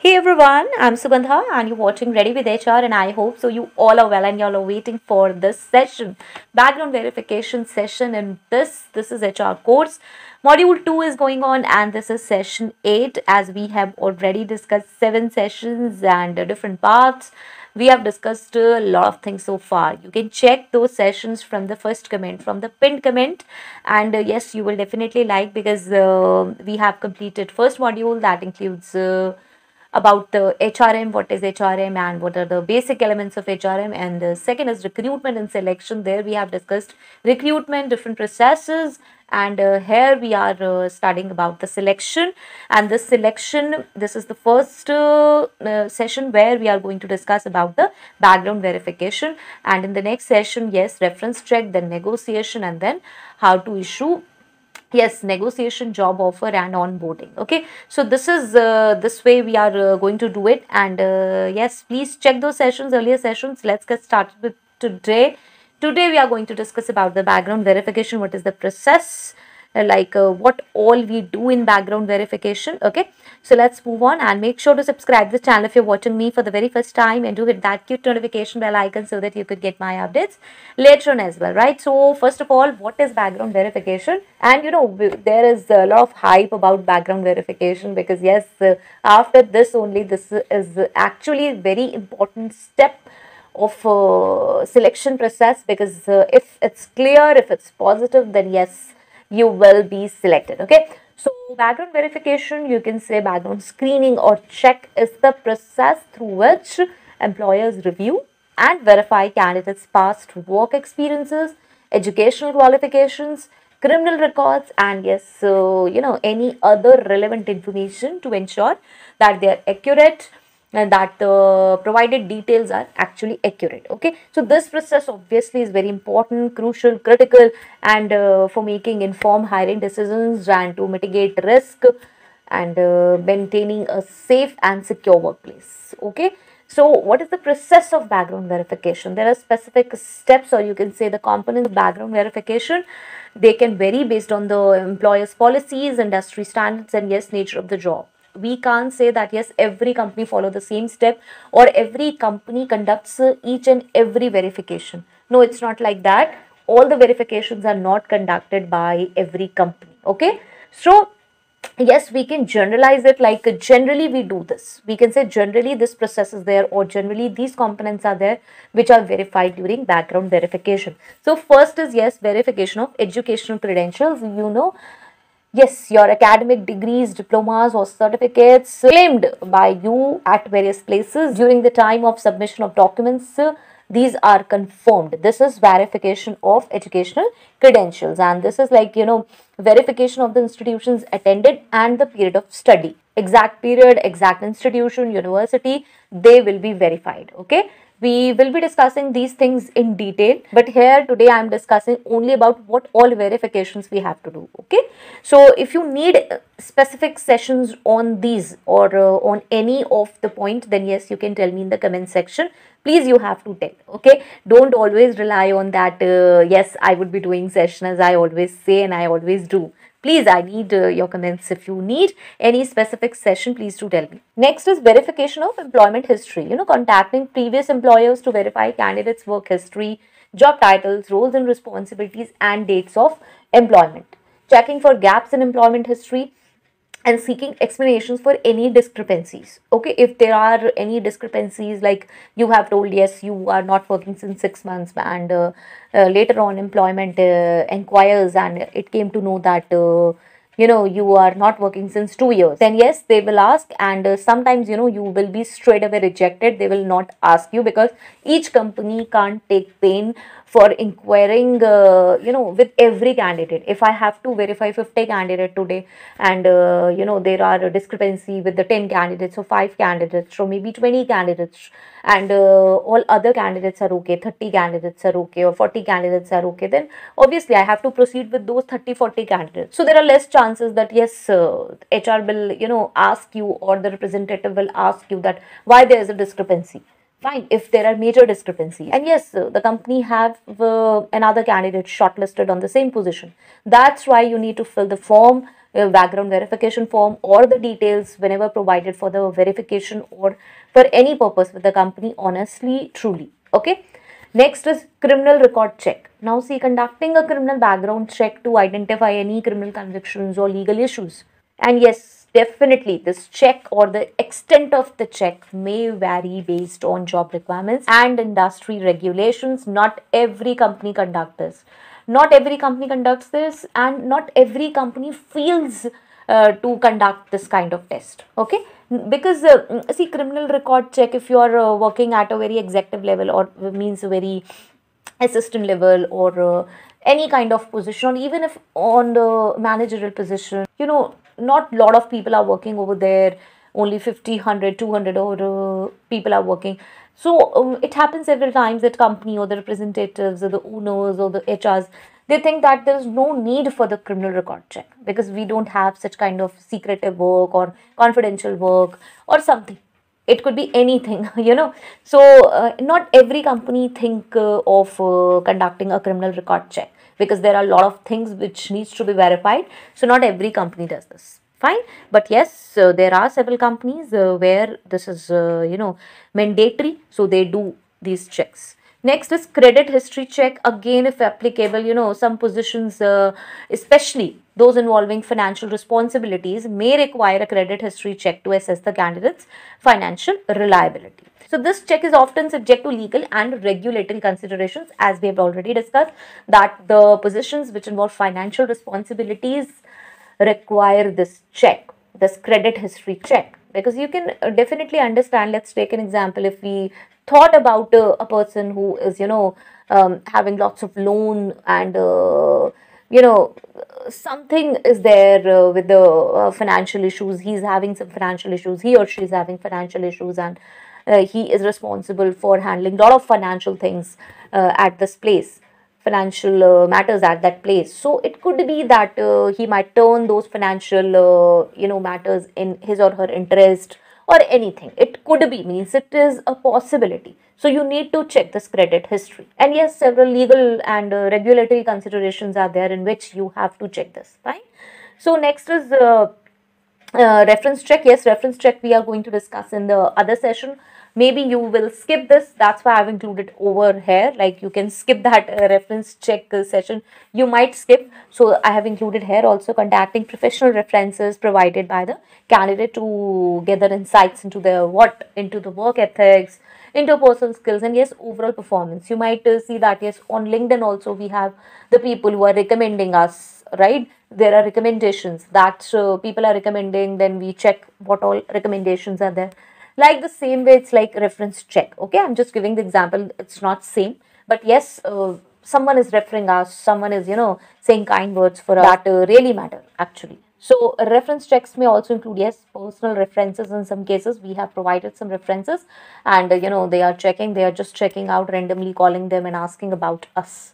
Hey everyone, I'm Sugandha and you're watching Ready with HR and I hope so you all are well and y'all are waiting for this session. Background verification session in this is HR course. Module 2 is going on and this is session 8 as we have already discussed 7 sessions and different parts. We have discussed a lot of things so far. You can check those sessions from the first comment, from the pinned comment, and yes, you will definitely like because we have completed first module that includes about the HRM, what is HRM and what are the basic elements of HRM, and the second is recruitment and selection. There we have discussed recruitment, different processes, and here we are studying about the selection. And this selection, this is the first session where we are going to discuss about the background verification, and in the next session, yes, reference check, then negotiation, and then how to issue negotiation, job offer, and onboarding. Okay, so this is this way we are going to do it, and yes, please check those sessions, earlier sessions. Let's get started with today we are going to discuss about the background verification, what is the process, what all we do in background verification. Okay, so let's move on and make sure to subscribe this channel if you're watching me for the very first time, and do hit that cute notification bell icon so that you could get my updates later on as well, right? So first of all, what is background verification? And there is a lot of hype about background verification because yes, after this only, this is actually a very important step of selection process, because if it's clear, if it's positive, then yes, you will be selected. Okay, so background verification, you can say background screening or check, is the process through which employers review and verify candidates' past work experiences, educational qualifications, criminal records, and yes, so any other relevant information to ensure that they are accurate and that the provided details are actually accurate. Okay, so this process obviously is very important, crucial, critical, and for making informed hiring decisions and to mitigate risk and maintaining a safe and secure workplace. Okay, so what is the process of background verification? There are specific steps, or you can say the components of background verification. They can vary based on the employer's policies, industry standards, and yes, nature of the job. We can't say that yes, every company follow the same step or every company conducts each and every verification. No, it's not like that. All the verifications are not conducted by every company. Okay, so yes, we can generalize it like generally we do this. We can say generally this process is there, or generally these components are there which are verified during background verification. So first is yes, verification of educational credentials. Yes, your academic degrees, diplomas, or certificates claimed by you at various places during the time of submission of documents, these are confirmed. This is verification of educational credentials, and this is verification of the institutions attended and the period of study. Exact period, exact institution, university, they will be verified. Okay, we will be discussing these things in detail, but here today I am discussing only about what all verifications we have to do. Okay, so if you need specific sessions on these or on any of the point, then yes, you can tell me in the comment section. Please, you have to tell. Okay, don't always rely on that yes, I would be doing session, as I always say and I always do. Please, I need your comments. If you need any specific session, please do tell me. Next is verification of employment history. Contacting previous employers to verify candidates' work history, job titles, roles and responsibilities, and dates of employment. Checking for gaps in employment history and seeking explanations for any discrepancies. Okay, if there are any discrepancies, like you have told yes, you are not working since 6 months, and later on employment inquires and it came to know that you are not working since 2 years, then yes, they will ask, and sometimes you will be straight away rejected. They will not ask you because each company can't take pain for inquiring with every candidate. If I have to verify 50 candidate today, and there are a discrepancy with the 10 candidates or 5 candidates or maybe 20 candidates, and all other candidates are okay, 30 candidates are okay, or 40 candidates are okay, then obviously I have to proceed with those 30-40 candidates. So there are less chances that yes, HR will ask you, or the representative will ask you that why there is a discrepancy. Fine, if there are major discrepancies, and yes, the company have another candidate shortlisted on the same position, that's why you need to fill the form background verification form or the details whenever provided for the verification or for any purpose with the company honestly, truly. Okay. Next is criminal record check. Now see, conducting a criminal background check to identify any criminal convictions or legal issues. And yes, definitely this check or the extent of the check may vary based on job requirements and industry regulations. Not every company conducts this. Not every company conducts this, and not every company feels to conduct this kind of test. Okay, because see, criminal record check, if you are working at a very executive level or means a very assistant level or any kind of position, or even if on the managerial position, not a lot of people are working over there, only 50, 100, 200 or people are working. So it happens several times that company or the representatives or the owners or the HRs, they think that there is no need for the criminal record check because we don't have such kind of secretive work or confidential work or something. It could be anything. So not every company think of conducting a criminal record check because there are a lot of things which needs to be verified. So not every company does this. Fine. But yes, there are several companies where this is mandatory, so they do these checks. Next is credit history check. Again, if applicable, some positions, especially those involving financial responsibilities, may require a credit history check to assess the candidate's financial reliability. So this check is often subject to legal and regulatory considerations, as we have already discussed, that the positions which involve financial responsibilities require this check, this credit history check, because you can definitely understand. Let's take an example. If we thought about a person who is having lots of loan and something is there with the financial issues, he's having some financial issues, he or she is having financial issues, and he is responsible for handling a lot of financial things at this place, financial matters at that place. So it could be that he might turn those financial matters in his or her interest or anything. It could be, means it is a possibility. So you need to check this credit history. And yes, several legal and regulatory considerations are there in which you have to check this. Fine. So next is reference check. Yes, reference check we are going to discuss in the other session. Maybe you will skip this. That's why I've included over here. Like you can skip that reference check session. You might skip. So I have included here also contacting professional references provided by the candidate to gather insights into the work ethics, interpersonal skills, and yes, overall performance. You might see that yes, on LinkedIn also we have the people who are recommending us, right? There are recommendations that people are recommending. Then we check what all recommendations are there. Like the same way, it's like reference check. Okay, I'm just giving the example. It's not same, but yes, someone is referring us. Someone is saying kind words for us that really matter actually. So reference checks may also include yes, personal references. In some cases, we have provided some references, and they are checking. They are just checking out randomly, calling them and asking about us.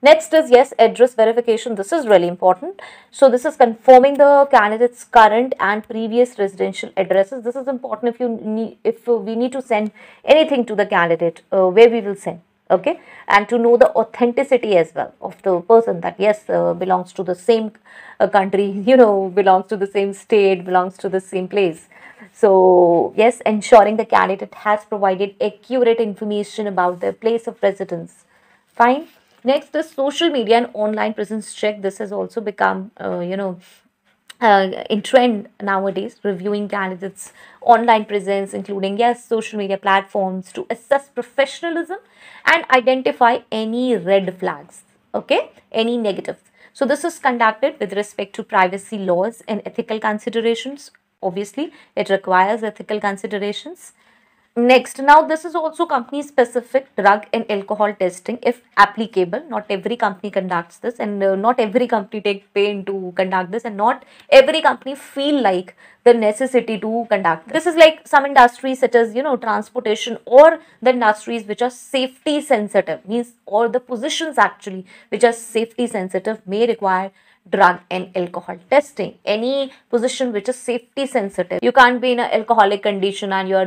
Next is yes, address verification. This is really important. So this is confirming the candidate's current and previous residential addresses. This is important if we need to send anything to the candidate, where we will send. Okay, and to know the authenticity as well of the person, that yes, belongs to the same country, belongs to the same state, belongs to the same place. So yes, ensuring the candidate has provided accurate information about their place of residence. Fine. Next is social media and online presence check. This has also become, in trend nowadays, reviewing candidates' online presence, including, yes, social media platforms to assess professionalism and identify any red flags, okay, any negatives. So this is conducted with respect to privacy laws and ethical considerations. Obviously, it requires ethical considerations. Next, now this is also company specific drug and alcohol testing if applicable. Not every company conducts this, and not every company take pain to conduct this, and not every company feel like the necessity to conduct this. This is like some industries such as transportation, or the industries which are safety sensitive, means or the positions actually which are safety sensitive may require drug and alcohol testing. Any position which is safety sensitive, you can't be in an alcoholic condition and you're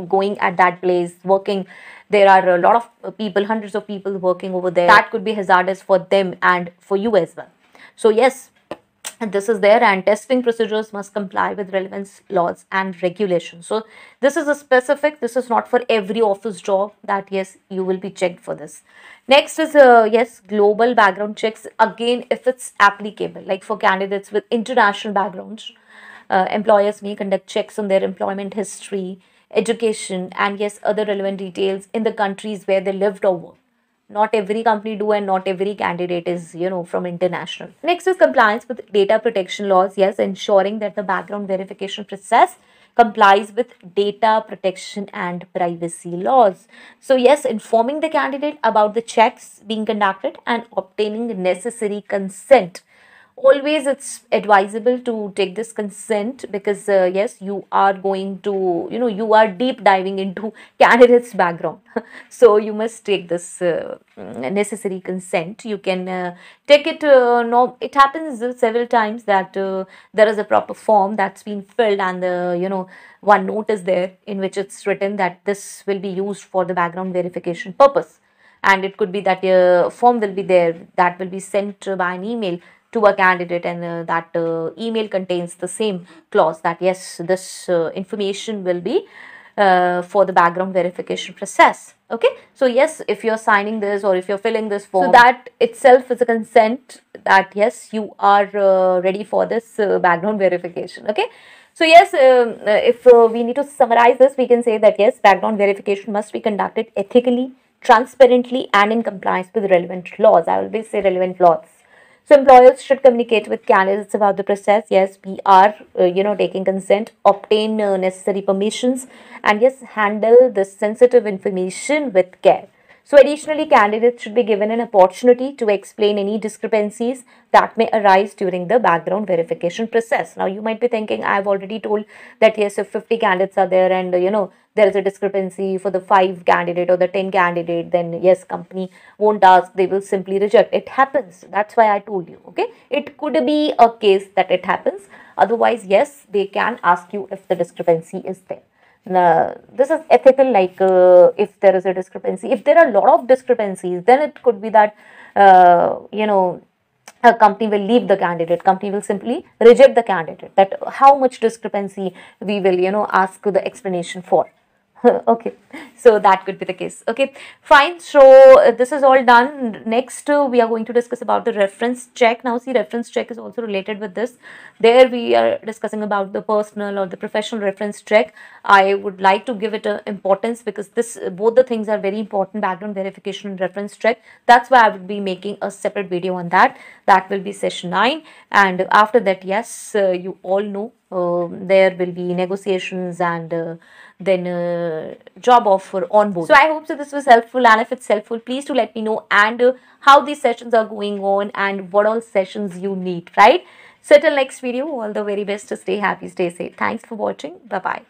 going at that place working. There are a lot of people, hundreds of people working over there. That could be hazardous for them and for you as well. So yes, and this is there, and testing procedures must comply with relevant laws and regulations. So this is a specific, this is not for every office job that yes, you will be checked for this. Next is yes, global background checks, again if it's applicable, like for candidates with international backgrounds, employers may conduct checks on their employment history, education, and yes, other relevant details in the countries where they lived or worked. Not every company do, and not every candidate is from international. Next is compliance with data protection laws. Yes, ensuring that the background verification process complies with data protection and privacy laws. So yes, informing the candidate about the checks being conducted and obtaining necessary consent. Always it's advisable to take this consent, because yes, you are going to you are deep diving into candidates background. So you must take this necessary consent. You can take it, no, it happens several times that there is a proper form that's been filled, and the one note is there in which it's written that this will be used for the background verification purpose, and it could be that a form will be there that will be sent by an email to a candidate, and that email contains the same clause that yes, this information will be for the background verification process. Okay, so yes, if you're signing this or if you're filling this form, so that itself is a consent that yes, you are ready for this background verification. Okay, so yes, if we need to summarize this, we can say that yes, background verification must be conducted ethically, transparently, and in compliance with relevant laws. I always say relevant laws. So employers should communicate with candidates about the process. Yes, we are, taking consent, obtain necessary permissions, and yes, handle the sensitive information with care. So additionally, candidates should be given an opportunity to explain any discrepancies that may arise during the background verification process. Now, you might be thinking, I've already told that yes, if 50 candidates are there and, there is a discrepancy for the 5 candidate or the 10 candidate, then yes, company won't ask, they will simply reject. It happens. That's why I told you, okay? It could be a case that it happens. Otherwise, yes, they can ask you if the discrepancy is there. This is ethical, like if there is a discrepancy. If there are a lot of discrepancies, then it could be that, a company will leave the candidate. Company will simply reject the candidate. That how much discrepancy we will, ask the explanation for. Okay, so that could be the case. Okay, fine. So this is all done. Next, we are going to discuss about the reference check. Now, see, reference check is also related with this. There we are discussing about the personal or the professional reference check. I would like to give it importance, because this both the things are very important, background verification and reference check. That's why I would be making a separate video on that. That will be session 9, and after that, yes, you all know there will be negotiations and then job offer on board. So I hope so this was helpful, and if it's helpful, please do let me know, and how these sessions are going on and what all sessions you need, right? So till next video, all the very best, to stay happy, stay safe. Thanks for watching. Bye bye.